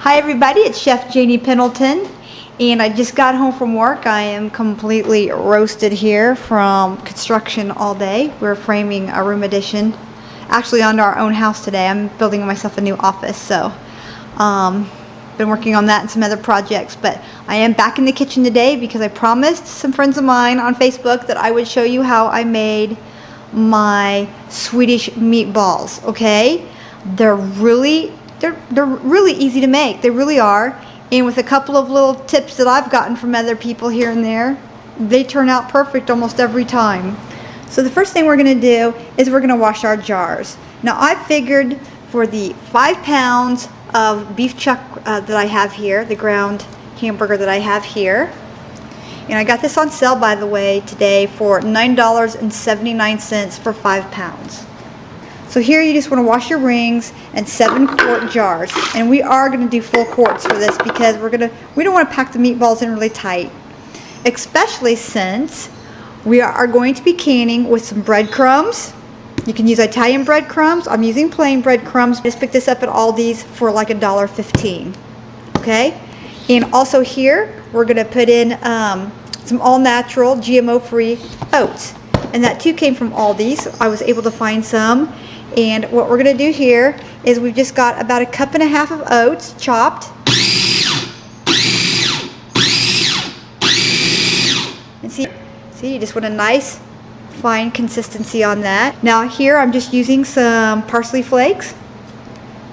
Hi everybody, it's Chef Janie Pendleton, and I just got home from work. I am completely roasted here from construction all day. We're framing a room addition, actually onto our own house today. I'm building myself a new office, so been working on that and some other projects, but I am back in the kitchen today because I promised some friends of mine on Facebook that I would show you how I made my Swedish meatballs. Okay, they're really easy to make. They really are. And with a couple of little tips that I've gotten from other people here and there, they turn out perfect almost every time. So the first thing we're going to do is we're going to wash our jars. Now I figured for the 5 pounds of beef chuck that I have here, the ground hamburger that I have here, and I got this on sale, by the way, today for $9.79 for 5 pounds. So here you just want to wash your rings and 7-quart jars, and we are going to do full quarts for this because we don't want to pack the meatballs in really tight, especially since we are going to be canning with some breadcrumbs. You can use Italian breadcrumbs. I'm using plain breadcrumbs. Just pick this up at Aldi's for like $1.15. Okay, and also here we're going to put in some all-natural, GMO-free oats, and that too came from Aldi's. I was able to find some. And what we're going to do here is we've just got about 1.5 cups of oats chopped. And see, you just want a nice fine consistency on that. Now here I'm just using some parsley flakes.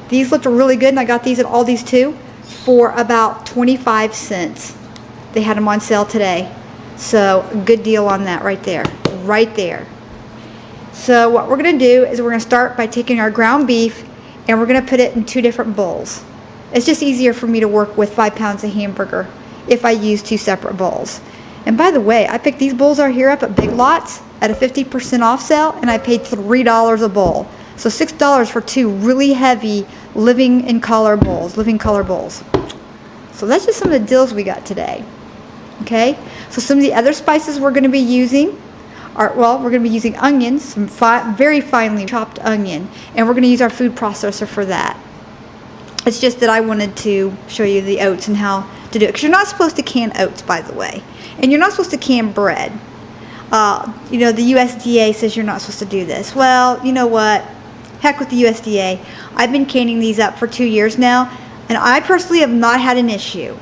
These looked really good, and I got these at Aldi's too for about 25 cents. They had them on sale today. So good deal on that right there. Right there. So what we're going to do is we're going to start by taking our ground beef and we're going to put it in 2 different bowls. It's just easier for me to work with 5 pounds of hamburger if I use 2 separate bowls. And by the way, I picked these bowls out here up at Big Lots at a 50% off sale, and I paid $3 a bowl. So $6 for 2 really heavy living color bowls. So that's just some of the deals we got today. Okay, so some of the other spices we're going to be using we're going to be using onions, some very finely chopped onion, and we're going to use our food processor for that. It's just that I wanted to show you the oats and how to do it, because you're not supposed to can oats, by the way, and you're not supposed to can bread. You know, the USDA says you're not supposed to do this. Well, you know what? Heck with the USDA. I've been canning these up for 2 years now, and I personally have not had an issue.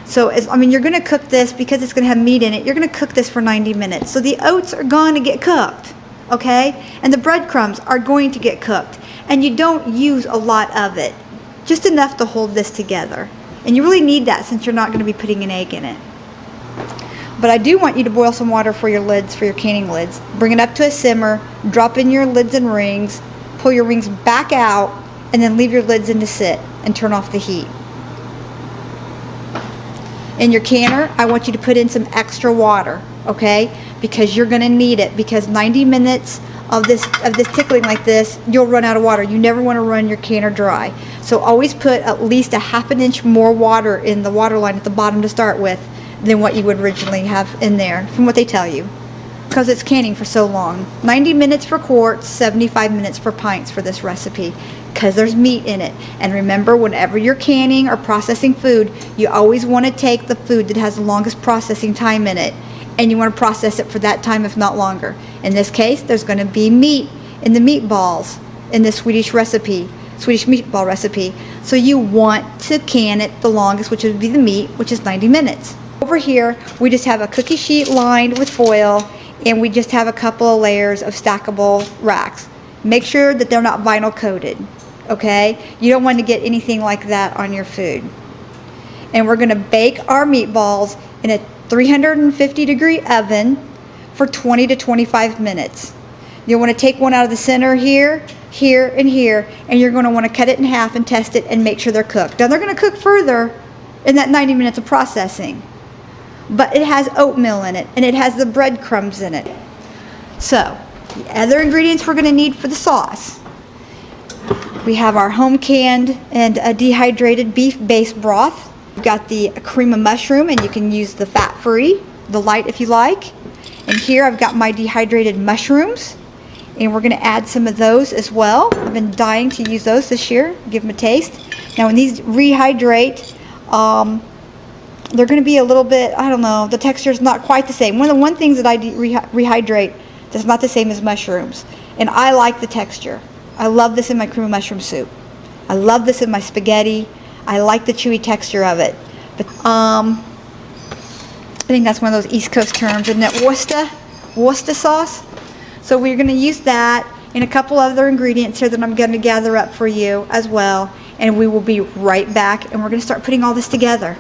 So, you're going to cook this because it's going to have meat in it. You're going to cook this for 90 minutes. So the oats are going to get cooked, okay? And the breadcrumbs are going to get cooked. And you don't use a lot of it, just enough to hold this together. And you really need that since you're not going to be putting an egg in it. But I do want you to boil some water for your lids, for your canning lids. Bring it up to a simmer, drop in your lids and rings, pull your rings back out, and then leave your lids in to sit and turn off the heat. In your canner, I want you to put in some extra water, okay? Because you're going to need it, because 90 minutes of this tickling like this, you'll run out of water. You never want to run your canner dry. So always put at least 1/2 inch more water in the water line at the bottom to start with than what you would originally have in there, from what they tell you, because it's canning for so long. 90 minutes for quarts, 75 minutes for pints for this recipe, because there's meat in it. And remember, whenever you're canning or processing food, you always want to take the food that has the longest processing time in it, and you want to process it for that time, if not longer. In this case, there's going to be meat in the meatballs in this Swedish meatball recipe. So you want to can it the longest, which would be the meat, which is 90 minutes. Over here, we just have a cookie sheet lined with foil, and we just have a couple of layers of stackable racks. Make sure that they're not vinyl coated. Okay, you don't want to get anything like that on your food. And we're going to bake our meatballs in a 350-degree oven for 20 to 25 minutes. You'll want to take one out of the center here, here, and here, and you're going to want to cut it in half and test it and make sure they're cooked. Now they're going to cook further in that 90 minutes of processing, but it has oatmeal in it and it has the breadcrumbs in it. So the other ingredients we're going to need for the sauce: we have our home canned and dehydrated beef base broth. We've got the cream of mushroom, and you can use the fat-free, the light if you like. And here I've got my dehydrated mushrooms, and we're going to add some of those as well. I've been dying to use those this year, give them a taste. Now when these rehydrate, they're going to be a little bit, I don't know, the texture is not quite the same. One of the things that I rehydrate that's not the same as mushrooms. And I like the texture. I love this in my cream of mushroom soup. I love this in my spaghetti. I like the chewy texture of it. But I think that's one of those East Coast terms, isn't it? Worcester sauce. So we're going to use that and a couple other ingredients here that I'm going to gather up for you as well. And we will be right back, and we're going to start putting all this together.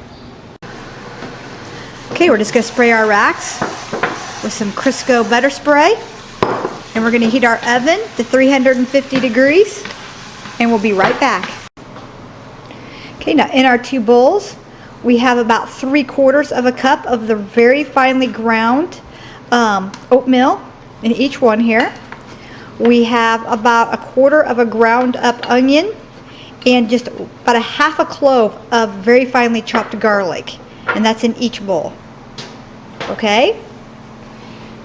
Okay, we're just going to spray our racks with some Crisco butter spray. And we're going to heat our oven to 350 degrees. And we'll be right back. Okay, now in our 2 bowls, we have about 3/4 of a cup of the very finely ground oatmeal in each one here. We have about 1/4 of a ground up onion and just about 1/2 clove of very finely chopped garlic. And that's in each bowl. Okay?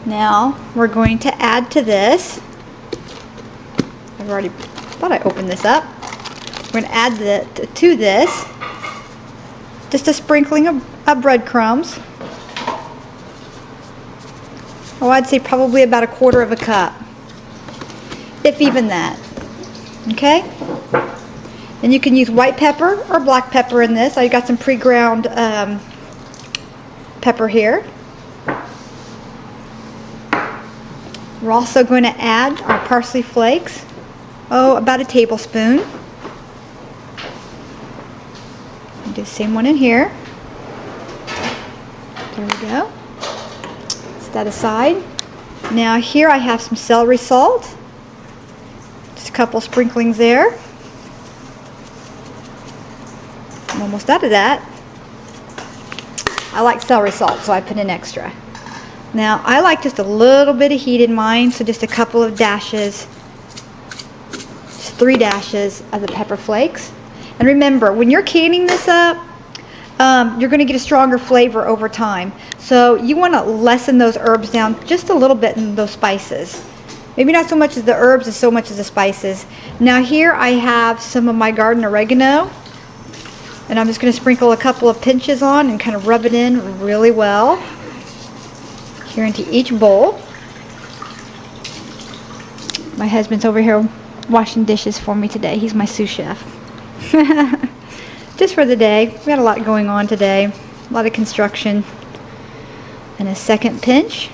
Now we're going to add to this. I've already thought I opened this up. We're going to add to this just a sprinkling of breadcrumbs. Oh, I'd say probably about 1/4 of a cup, if even that. Okay? And you can use white pepper or black pepper in this. I got some pre-ground pepper here. We're also going to add our parsley flakes. Oh, about 1 tablespoon. Do the same one in here. There we go. Set that aside. Now here I have some celery salt. Just a couple sprinklings there. I'm almost out of that. I like celery salt, so I put in extra. Now I like just a little bit of heat in mine, so just a couple of dashes, just 3 dashes of the pepper flakes. And remember, when you're canning this up, you're going to get a stronger flavor over time. So you want to lessen those herbs down just a little bit in those spices. Maybe not so much as the herbs as so much as the spices. Now here I have some of my garden oregano. And I'm just going to sprinkle a couple of pinches on and kind of rub it in really well here into each bowl. My husband's over here washing dishes for me today. He's my sous chef. Just for the day. We got a lot going on today. A lot of construction. And a second pinch.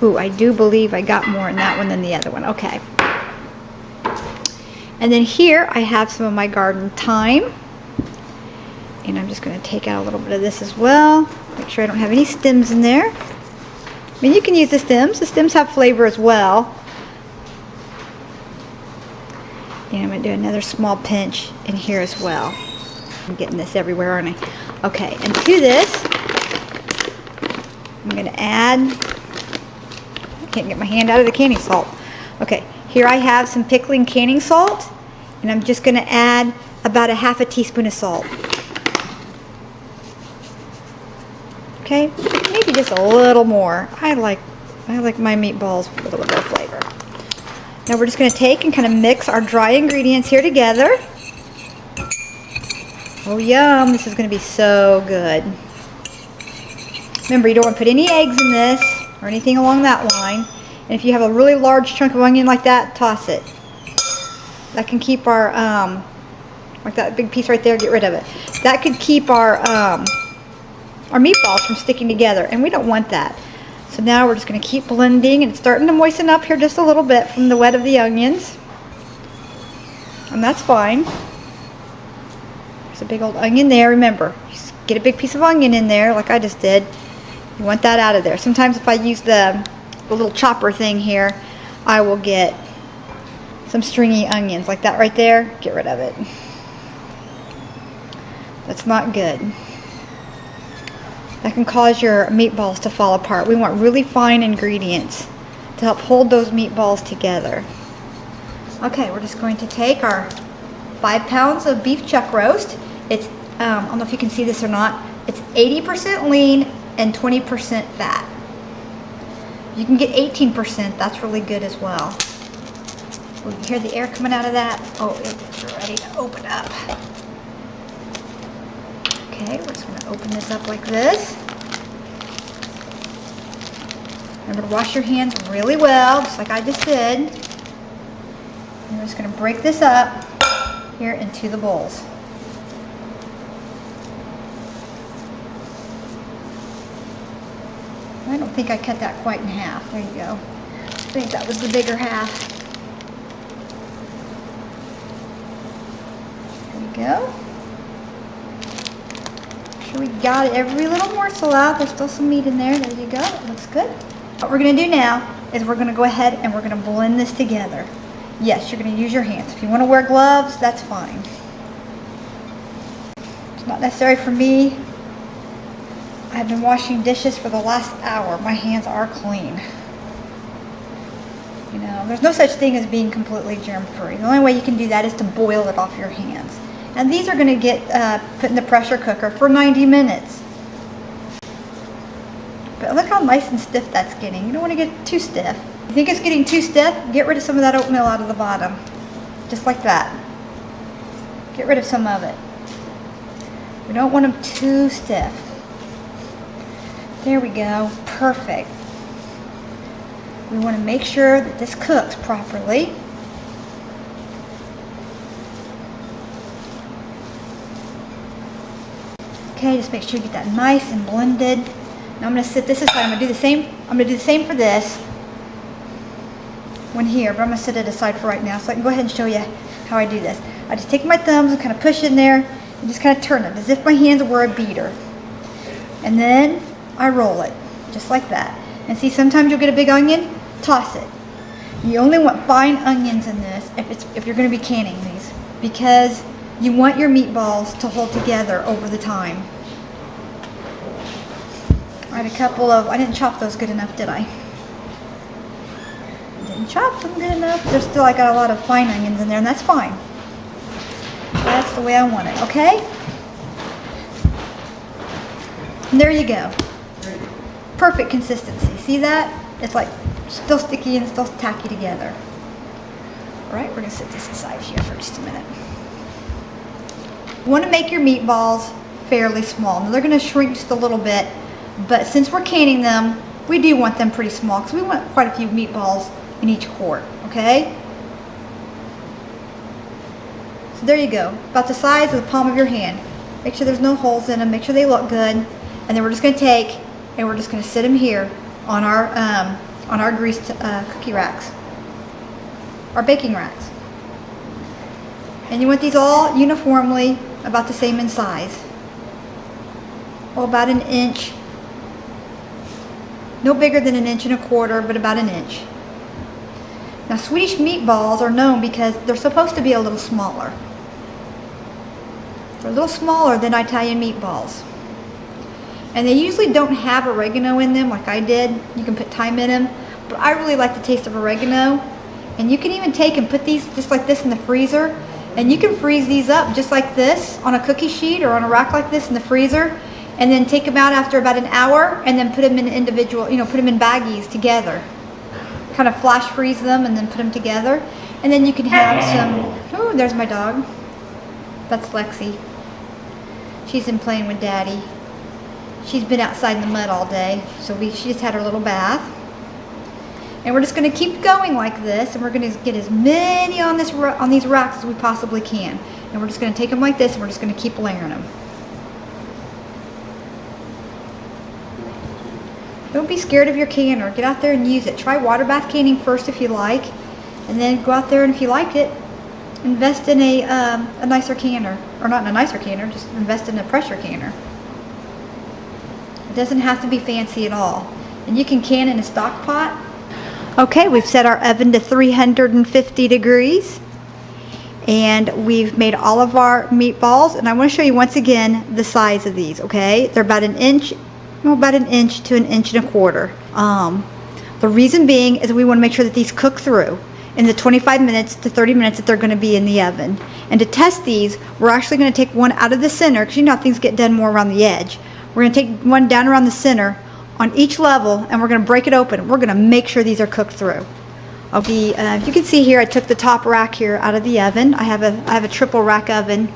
Ooh, I do believe I got more in that one than the other one. Okay. And then here I have some of my garden thyme. And I'm just going to take out a little bit of this as well. Make sure I don't have any stems in there. I mean, you can use the stems. The stems have flavor as well. And I'm going to do another small pinch in here as well. I'm getting this everywhere, aren't I? Okay, and to this, I'm going to add, I can't get my hand out of the canning salt. Okay, here I have some pickling canning salt. And I'm just going to add about 1/2 teaspoon of salt. Okay, maybe just a little more. I like my meatballs with a little bit of flavor. Now we're just going to take and kind of mix our dry ingredients here together. Oh yum, this is going to be so good. Remember, you don't want to put any eggs in this or anything along that line. And if you have a really large chunk of onion like that, toss it. That can keep our, like that big piece right there, get rid of it. That could keep our meatballs from sticking together, and we don't want that. So now we're just going to keep blending, and it's starting to moisten up here just a little bit from the wet of the onions. And that's fine. There's a big old onion there. Remember, just get a big piece of onion in there like I just did. You want that out of there. Sometimes if I use the little chopper thing here, I will get some stringy onions like that right there. Get rid of it. That's not good. That can cause your meatballs to fall apart. We want really fine ingredients to help hold those meatballs together. Okay, we're just going to take our 5 pounds of beef chuck roast. It's, I don't know if you can see this or not, it's 80% lean and 20% fat. You can get 18%, that's really good as well. We can hear the air coming out of that. Oh, it's ready to open up. Okay, we're just going to open this up like this. Remember to wash your hands really well, just like I just did. And we're just going to break this up here into the bowls. I don't think I cut that quite in half. There you go. I think that was the bigger half. There we go. Make sure we got every little morsel out. There's still some meat in there. There you go. It looks good. What we're going to do now is we're going to go ahead and we're going to blend this together. Yes, you're going to use your hands. If you want to wear gloves, that's fine. It's not necessary for me. I've been washing dishes for the last hour. My hands are clean. You know, there's no such thing as being completely germ-free. The only way you can do that is to boil it off your hands. And these are going to get put in the pressure cooker for 90 minutes. But look how nice and stiff that's getting. You don't want to get too stiff. If you think it's getting too stiff, get rid of some of that oatmeal out of the bottom. Just like that. Get rid of some of it. We don't want them too stiff. There we go. Perfect. We want to make sure that this cooks properly. Okay, just make sure you get that nice and blended. Now I'm going to sit this aside. I'm going to do the same. I'm going to do the same for this one here, but I'm going to set it aside for right now so I can go ahead and show you how I do this. I just take my thumbs and kind of push in there and just kind of turn it as if my hands were a beater. And then I roll it just like that. And see, sometimes you'll get a big onion, toss it. You only want fine onions in this if you're going to be canning these, because you want your meatballs to hold together over the time. I had a couple of, I didn't chop those good enough, did I? Didn't chop them good enough. There's still, I got a lot of fine onions in there, and that's fine. That's the way I want it, okay? And there you go. Perfect consistency. See that? It's like still sticky and still tacky together. All right, we're going to set this aside here for just a minute. You want to make your meatballs fairly small. Now they're going to shrink just a little bit, but since we're canning them, we do want them pretty small because we want quite a few meatballs in each quart, okay? So there you go, about the size of the palm of your hand. Make sure there's no holes in them, make sure they look good, and then we're just going to take and we're just going to sit them here on our greased cookie racks, our baking racks. And you want these all uniformly about the same in size. Oh, about an inch. No bigger than an inch and a quarter, but about an inch. Now, Swedish meatballs are known because they're supposed to be a little smaller. They're a little smaller than Italian meatballs. And they usually don't have oregano in them like I did. You can put thyme in them, but I really like the taste of oregano. And you can even take and put these just like this in the freezer, and you can freeze these up just like this on a cookie sheet or on a rack like this in the freezer, and then take them out after about an hour and then put them in individual, put them in baggies together. Kind of flash freeze them and then put them together. And then you can have some, oh, there's my dog. That's Lexi. She's been playing with Daddy. She's been outside in the mud all day, so she just had her little bath. And we're just going to keep going like this, and we're going to get as many on these racks as we possibly can. And we're just going to take them like this, and we're just going to keep layering them. Don't be scared of your canner. Get out there and use it. Try water bath canning first if you like, and then go out there and if you like it, invest in a nicer canner. Or not in a nicer canner, just invest in a pressure canner. It doesn't have to be fancy at all. And you can can in a stock pot. Okay, we've set our oven to 350 degrees. And we've made all of our meatballs. And I want to show you once again the size of these, okay? They're about an inch to an inch and a quarter. The reason being is we want to make sure that these cook through in the 25 minutes to 30 minutes that they're going to be in the oven. And to test these, we're actually going to take one out of the center, because you know how things get done more around the edge. We're going to take one down around the center on each level, and we're going to break it open. We're going to make sure these are cooked through. You can see here I took the top rack here out of the oven. I have a triple rack oven,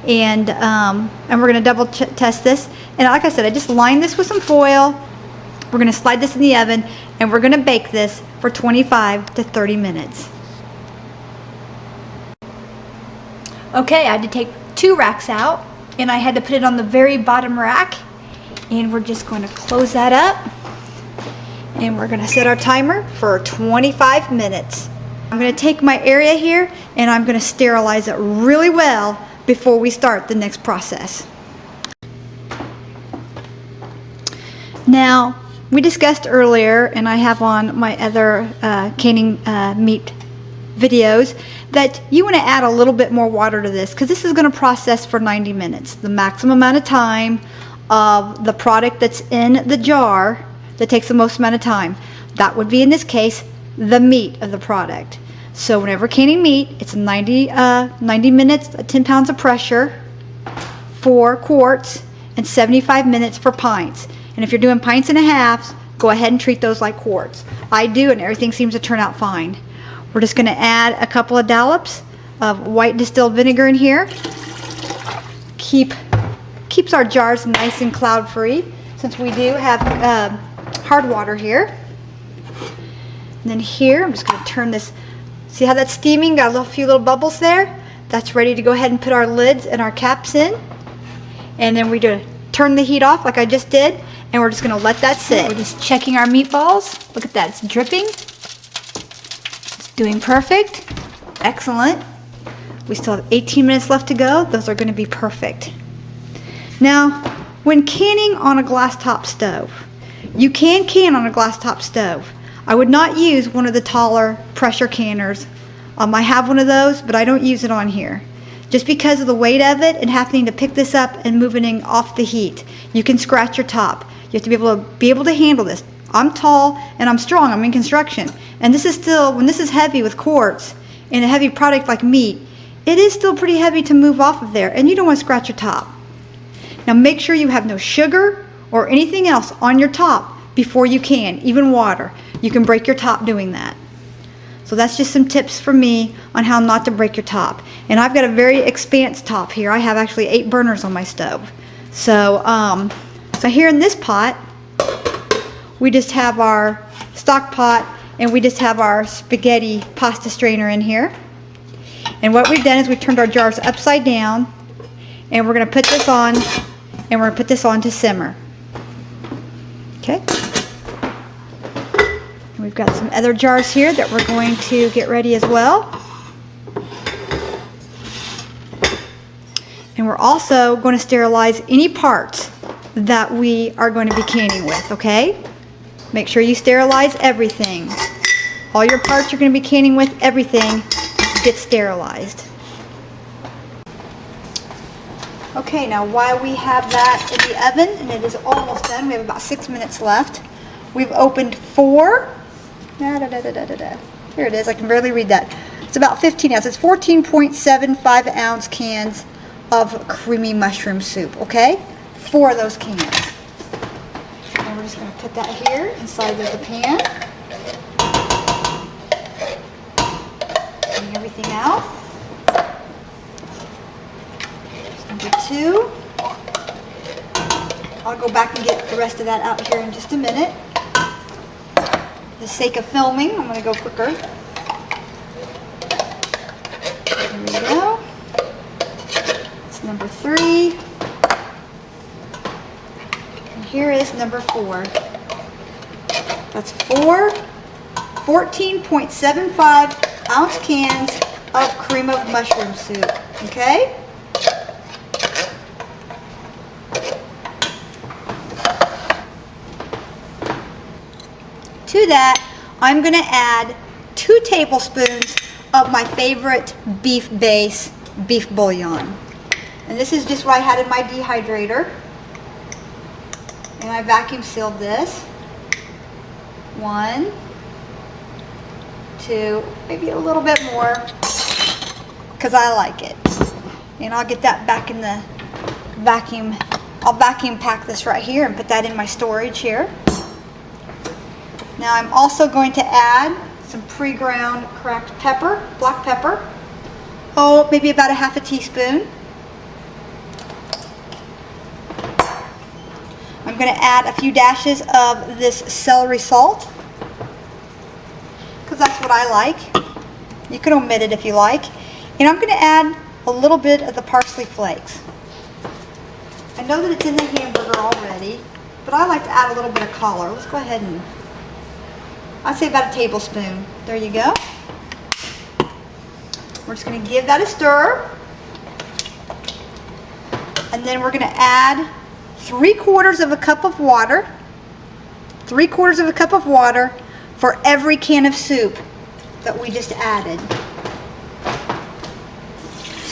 and we're gonna double test this. And like I said, I just lined this with some foil. We're gonna slide this in the oven, and we're gonna bake this for 25 to 30 minutes. Okay, I had to take 2 racks out, and I had to put it on the very bottom rack, and we're just going to close that up, and we're going to set our timer for 25 minutes. I'm going to take my area here, and I'm going to sterilize it really well before we start the next process. Now, we discussed earlier, and I have on my other canning meat videos, that you want to add a little bit more water to this because this is going to process for 90 minutes. The maximum amount of time of the product that's in the jar that takes the most amount of time. That would be, in this case, the meat of the product. So whenever canning meat, it's 90 minutes, 10 pounds of pressure for quarts, and 75 minutes for pints. And if you're doing pints and a half, go ahead and treat those like quarts. I do, and everything seems to turn out fine. We're just going to add a couple of dollops of white distilled vinegar in here. Keeps our jars nice and cloud free, since we do have hard water here. And then here, I'm just going to turn this. See how that's steaming? Got a few little bubbles there. That's ready to go ahead and put our lids and our caps in. And then we do turn the heat off like I just did, and we're just going to let that sit. We're just checking our meatballs. Look at that, it's dripping. Doing perfect. Excellent. We still have 18 minutes left to go. Those are going to be perfect. Now, when canning on a glass top stove, you can can on a glass top stove. I would not use one of the taller pressure canners. I have one of those, but I don't use it on here. Just because of the weight of it and having to pick this up and moving it off the heat, you can scratch your top. You have to be able to handle this. I'm tall and I'm strong. I'm in construction. And this is still, when this is heavy with quarts and a heavy product like meat, it is still pretty heavy to move off of there, and you don't want to scratch your top. Now make sure you have no sugar or anything else on your top before you can, even water. You can break your top doing that. So that's just some tips for me on how not to break your top. And I've got a very expansive top here. I have actually 8 burners on my stove. So, so here in this pot, we just have our stock pot, and we just have our spaghetti pasta strainer in here. And what we've done is we've turned our jars upside down, and we're going to put this on, and we're going to put this on to simmer. Okay. And we've got some other jars here that we're going to get ready as well. And we're also going to sterilize any parts that we are going to be canning with, okay? Make sure you sterilize everything. All your parts you're going to be canning with, everything gets sterilized. Okay, now while we have that in the oven, and it is almost done, we have about 6 minutes left. We've opened 4. Here it is, I can barely read that. It's about 15 ounces. It's 14.75 ounce cans of creamy mushroom soup, okay? 4 of those cans. And we're just going to put that here inside of the pan. Bring everything out. Number 2. I'll go back and get the rest of that out here in just a minute. For the sake of filming, I'm going to go quicker. There we go. It's number 3. And here is number 4. That's 4 14.75 ounce cans of cream of mushroom soup. Okay? To that, I'm going to add 2 tablespoons of my favorite beef base, beef bouillon. And this is just what I had in my dehydrator. And I vacuum sealed this. 1, 2, maybe a little bit more, because I like it. And I'll get that back in the vacuum. I'll vacuum pack this right here and put that in my storage here. Now I'm also going to add some pre-ground cracked pepper, black pepper. Oh, maybe about a half a teaspoon. I'm going to add a few dashes of this celery salt, because that's what I like. You can omit it if you like. And I'm going to add a little bit of the parsley flakes. I know that it's in the hamburger already, but I like to add a little bit of color. Let's go ahead and, I'd say about a tablespoon. There you go. We're just going to give that a stir. And then we're going to add 3/4 of a cup of water. 3/4 of a cup of water for every can of soup that we just added.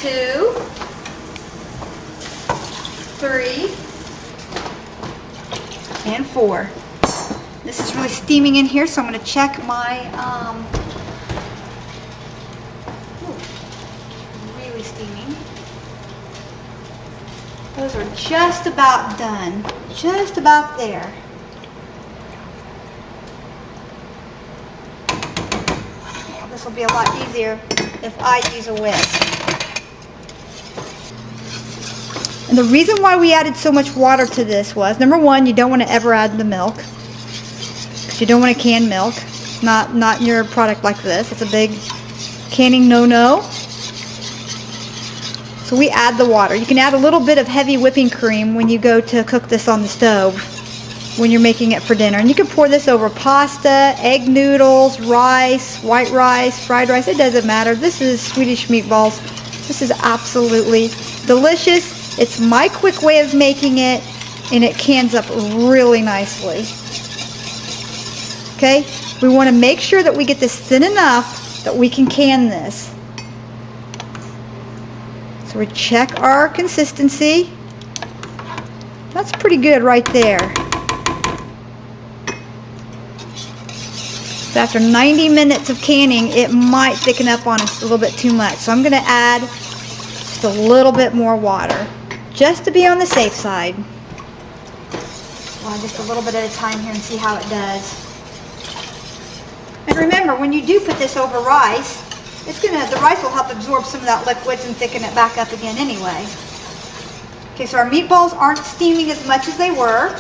2, 3, and 4. This is really steaming in here, so I'm going to check my, really steaming. Those are just about done, just about there. Well, this will be a lot easier if I use a whisk. And the reason why we added so much water to this was, number one, you don't want to ever add the milk. Because you don't want to can milk. Not in your product like this. It's a big canning no-no. So we add the water. You can add a little bit of heavy whipping cream when you go to cook this on the stove when you're making it for dinner. And you can pour this over pasta, egg noodles, rice, white rice, fried rice. It doesn't matter. This is Swedish meatballs. This is absolutely delicious. It's my quick way of making it, and it cans up really nicely. Okay? We want to make sure that we get this thin enough that we can can this. So we check our consistency. That's pretty good right there. So after 90 minutes of canning, it might thicken up on us a little bit too much. So I'm going to add just a little bit more water, just to be on the safe side. Well, just a little bit at a time here and see how it does. And remember, when you do put this over rice, the rice will help absorb some of that liquids and thicken it back up again anyway. Okay, so our meatballs aren't steaming as much as they were.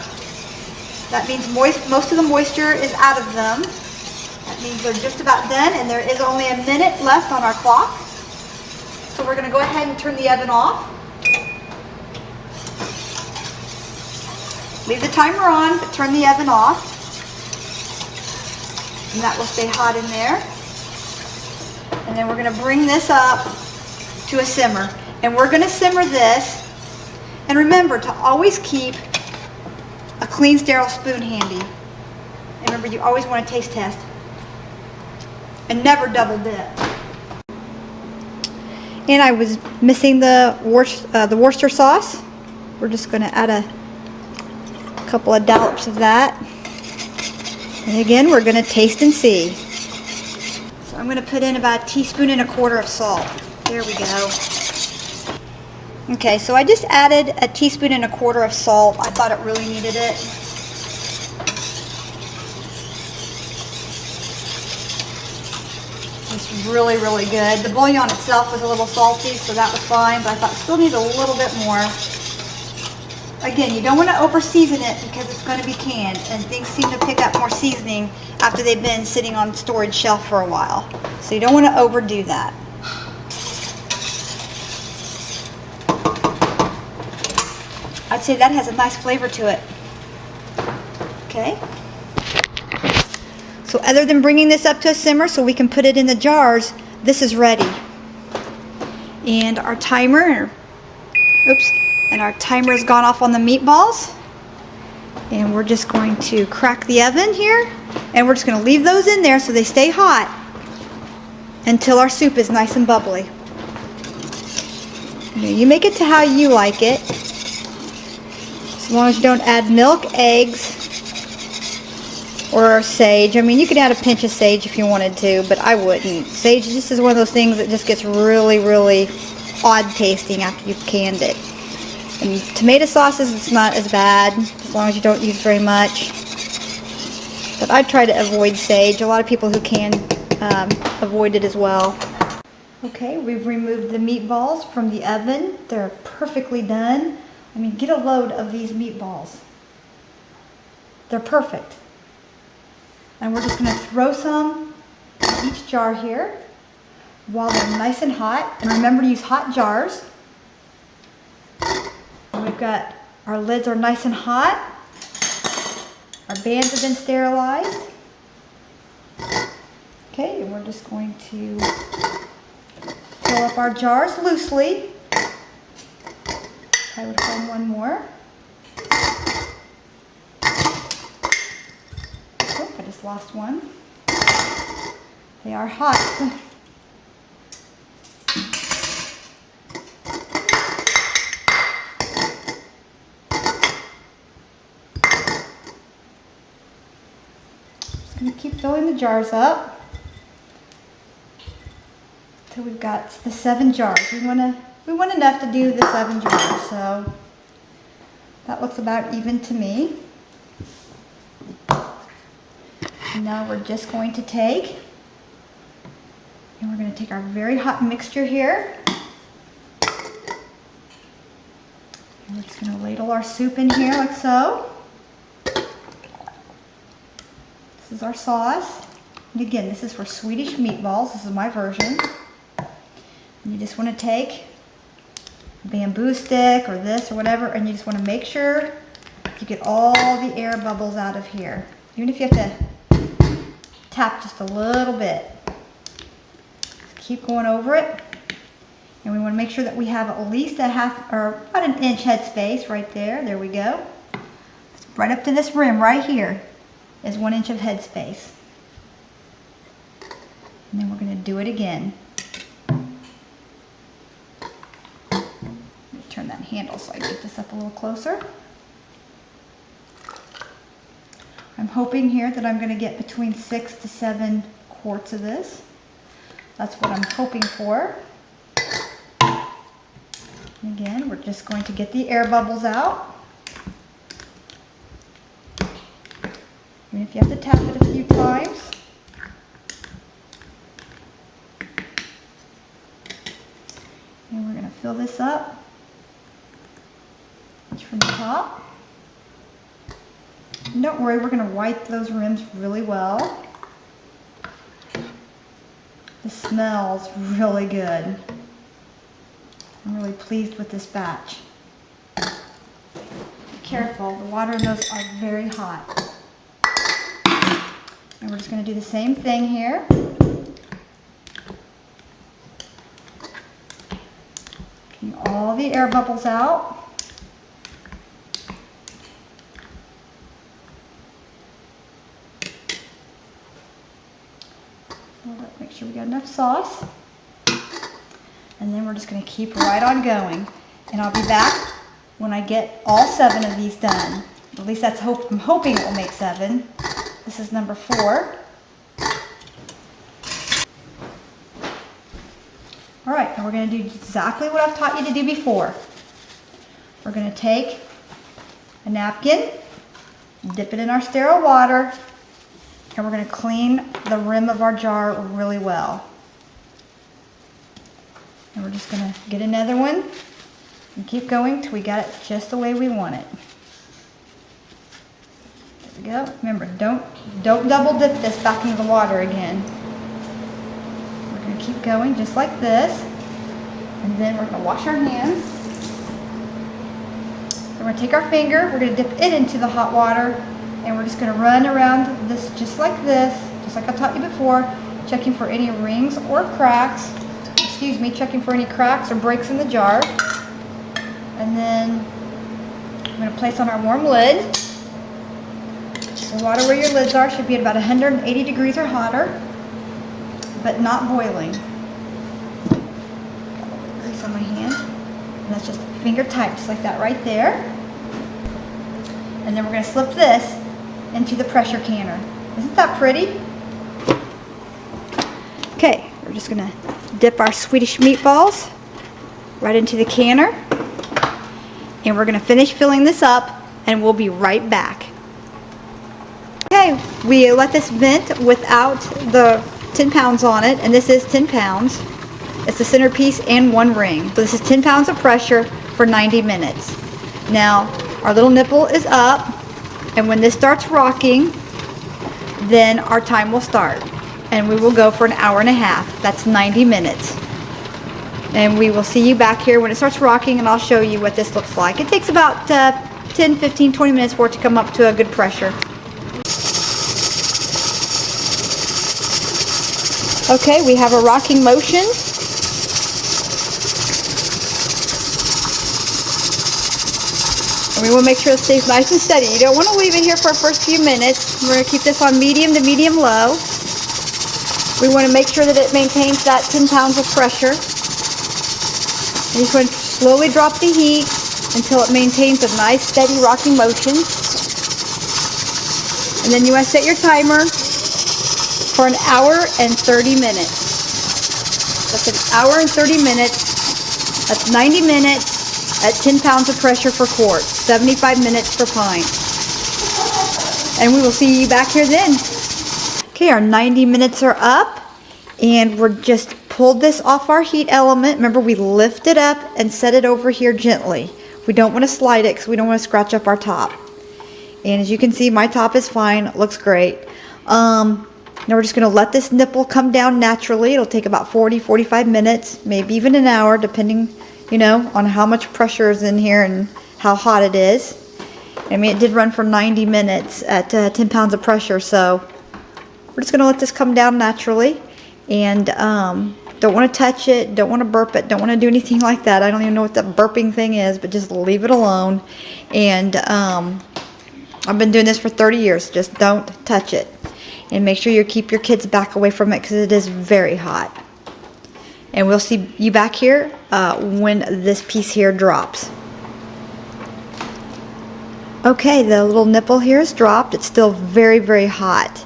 That means most of the moisture is out of them. That means they're just about done, and there is only a minute left on our clock. So we're going to go ahead and turn the oven off. Leave the timer on, but turn the oven off. And that will stay hot in there. And then we're going to bring this up to a simmer. And we're going to simmer this. And remember to always keep a clean, sterile spoon handy. And remember, you always want to taste test. And never double dip. And I was missing the Worcester sauce. We're just going to add a couple of dollops of that. And again, we're going to taste and see. So I'm going to put in about 1.25 teaspoons of salt. There we go. Okay, so I just added 1.25 teaspoons of salt. I thought it really needed it. It's really, really good. The bouillon itself was a little salty, so that was fine, but I thought it still needs a little bit more. Again, you don't want to over season it because it's going to be canned, and things seem to pick up more seasoning after they've been sitting on storage shelf for a while. So you don't want to overdo that. I'd say that has a nice flavor to it. Okay. So other than bringing this up to a simmer so we can put it in the jars, this is ready. And our timer, and our timer has gone off on the meatballs. And we're just going to crack the oven here. And we're just going to leave those in there so they stay hot until our soup is nice and bubbly. You make it to how you like it. As long as you don't add milk, eggs, or sage. I mean, you could add a pinch of sage if you wanted to, but I wouldn't. Sage just is one of those things that just gets really, really odd tasting after you've canned it. And tomato sauces, it's not as bad, as long as you don't use very much. But I try to avoid sage. A lot of people who can avoided as well. Okay, we've removed the meatballs from the oven. They're perfectly done. I mean, get a load of these meatballs. They're perfect. And we're just going to throw some in each jar here while they're nice and hot. And remember to use hot jars. And we've got our lids are nice and hot. Our bands have been sterilized. Okay, and we're just going to fill up our jars loosely. I would find one more. Oh, I just lost one. They are hot. Just going to keep filling the jars up. So we've got the 7 jars. We want enough to do the 7 jars, so that looks about even to me. And now we're just going to take, and we're going to take our very hot mixture here. And we're just going to ladle our soup in here like so. This is our sauce. And again, this is for Swedish meatballs. This is my version. And you just want to take a bamboo stick or this or whatever, and you just want to make sure you get all the air bubbles out of here. Even if you have to tap just a little bit. Just keep going over it. And we want to make sure that we have at least a half or about an inch head space right there. There we go. Right up to this rim right here is 1 inch of head space. And then we're going to do it again. Turn that handle so I can get this up a little closer. I'm hoping here that I'm going to get between 6 to 7 quarts of this. That's what I'm hoping for. And again, we're just going to get the air bubbles out. And if you have to tap it a few times. And we're going to fill this up from the top. And don't worry, we're going to wipe those rims really well. This smells really good. I'm really pleased with this batch. Be careful, the water in those are very hot. And we're just going to do the same thing here. Getting all the air bubbles out. Make sure we got enough sauce. And then we're just going to keep right on going. And I'll be back when I get all 7 of these done. At least that's I'm hoping it will make 7. This is number 4. Alright, and we're going to do exactly what I've taught you to do before. We're going to take a napkin, dip it in our sterile water, and we're going to clean the rim of our jar really well. And we're just going to get another one and keep going till we got it just the way we want it. There we go. Remember, don't double dip this back into the water again. We're going to keep going just like this. And then we're going to wash our hands. Then we're going to take our finger, we're going to dip it into the hot water, and we're just going to run around this just like this, just like I taught you before, checking for any rings or cracks. Excuse me, checking for any cracks or breaks in the jar. And then I'm going to place on our warm lid. The water where your lids are should be at about 180 degrees or hotter, but not boiling. Got a little bit of grease on my hand. And that's just finger tight, just like that right there. And then we're going to slip this into the pressure canner. Isn't that pretty? Okay, we're just going to dip our Swedish meatballs right into the canner. And we're going to finish filling this up, and we'll be right back. Okay, we let this vent without the 10 pounds on it, and this is 10 pounds. It's the centerpiece and one ring. So this is 10 pounds of pressure for 90 minutes. Now, our little nipple is up, and when this starts rocking, then our time will start. And we will go for an hour and a half. That's 90 minutes. And we will see you back here when it starts rocking, and I'll show you what this looks like. It takes about 10, 15, 20 minutes for it to come up to a good pressure. Okay, we have a rocking motion. And we will make sure it stays nice and steady. You don't want to leave it here for the first few minutes. We're going to keep this on medium to medium low. We want to make sure that it maintains that 10 pounds of pressure. And you can slowly drop the heat until it maintains a nice steady rocking motion. And then you want to set your timer for an hour and 30 minutes. That's an hour and 30 minutes. That's 90 minutes at 10 pounds of pressure per quart. 75 minutes per pint. And we will see you back here then. Okay, our 90 minutes are up, and we're just pulled this off our heat element. Remember, we lift it up and set it over here gently. We don't want to slide it because we don't want to scratch up our top. And as you can see, my top is fine. It looks great. Now we're just going to let this nipple come down naturally. It'll take about 40-45 minutes, maybe even an hour, depending, you know, on how much pressure is in here and how hot it is. I mean, it did run for 90 minutes at 10 pounds of pressure, so we're just going to let this come down naturally. And don't want to touch it, don't want to burp it, don't want to do anything like that. I don't even know what the burping thing is, but just leave it alone. And I've been doing this for 30 years. Just don't touch it. And make sure you keep your kids back away from it because it is very hot. And we'll see you back here when this piece here drops. Okay, the little nipple here is dropped. It's still very, very hot.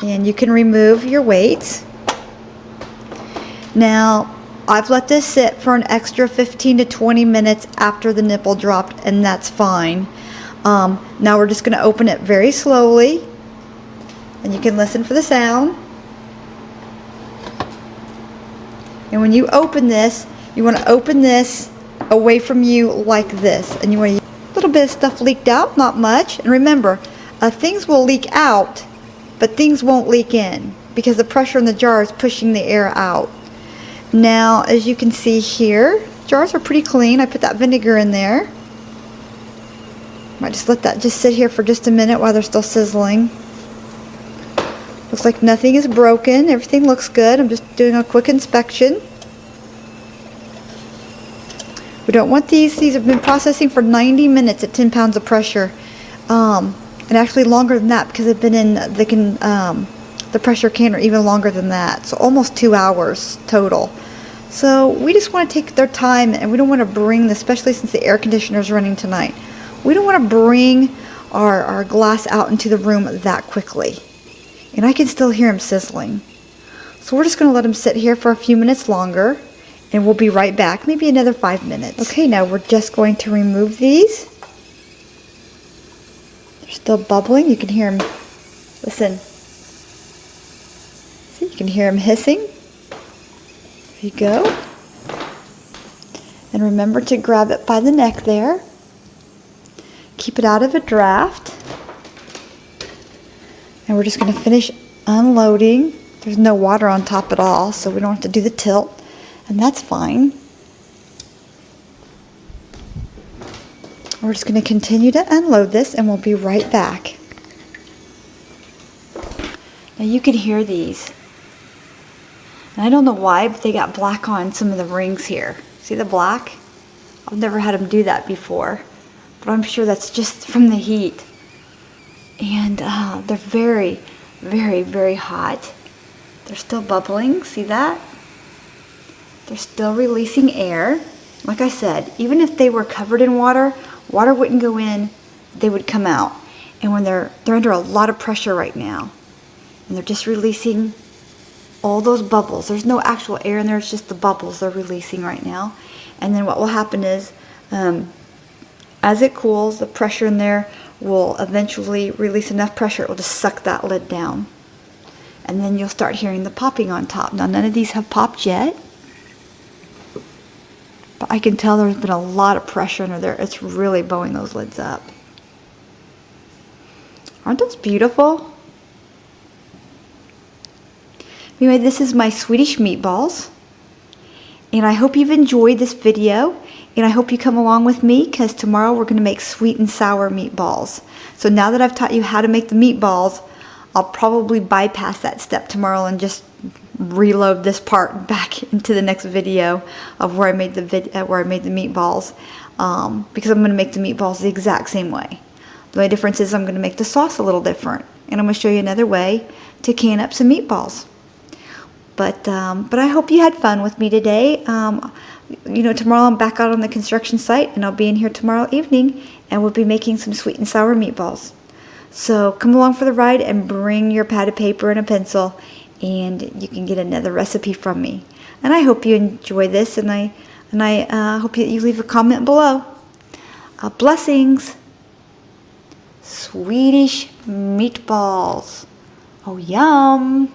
And you can remove your weights. Now, I've let this sit for an extra 15 to 20 minutes after the nipple dropped, and that's fine. Now we're just going to open it very slowly, and you can listen for the sound. And when you open this, you want to open this away from you like this, and you want to a little bit of stuff leaked out, not much. And remember, things will leak out, but things won't leak in because the pressure in the jar is pushing the air out. Now, as you can see here, jars are pretty clean. I put that vinegar in there. Might just let that just sit here for just a minute while they're still sizzling. Looks like nothing is broken. Everything looks good. I'm just doing a quick inspection. We don't want these. These have been processing for 90 minutes at 10 pounds of pressure. And actually longer than that because they've been in the pressure canner even longer than that. So almost 2 hours total. So we just want to take their time, and we don't want to bring, especially since the air conditioner is running tonight, we don't want to bring our glass out into the room that quickly. And I can still hear them sizzling. So we're just going to let them sit here for a few minutes longer, and we'll be right back, maybe another 5 minutes. Okay, now we're just going to remove these. They're still bubbling. You can hear them. Listen. See, you can hear them hissing. There you go. And remember to grab it by the neck there. Keep it out of a draft. And we're just going to finish unloading. There's no water on top at all, so we don't have to do the tilt. And that's fine. We're just going to continue to unload this, and we'll be right back. Now you can hear these. And I don't know why, but they got black on some of the rings here. See the black? I've never had them do that before. But I'm sure that's just from the heat. And they're very, very, very hot. They're still bubbling. See that? They're still releasing air. Like I said, even if they were covered in water, water wouldn't go in, they would come out. And when they're under a lot of pressure right now, and they're just releasing all those bubbles. There's no actual air in there, it's just the bubbles they're releasing right now. And then what will happen is, as it cools, the pressure in there will eventually release enough pressure, it will just suck that lid down. And then you'll start hearing the popping on top. Now, none of these have popped yet. But I can tell there's been a lot of pressure under there. It's really bowing those lids up. Aren't those beautiful? Anyway, this is my Swedish meatballs. And I hope you've enjoyed this video. And I hope you come along with me, because tomorrow we're going to make sweet and sour meatballs. So now that I've taught you how to make the meatballs, I'll probably bypass that step tomorrow and just reload this part back into the next video of where I made the meatballs, because I'm going to make the meatballs the exact same way. The only difference is I'm going to make the sauce a little different, and I'm going to show you another way to can up some meatballs. But I hope you had fun with me today. You know, tomorrow I'm back out on the construction site, and I'll be in here tomorrow evening, and we'll be making some sweet and sour meatballs. So come along for the ride and bring your pad of paper and a pencil, and you can get another recipe from me. And I hope you enjoy this, and I hope that you leave a comment below. Blessings. Swedish meatballs. Oh, yum.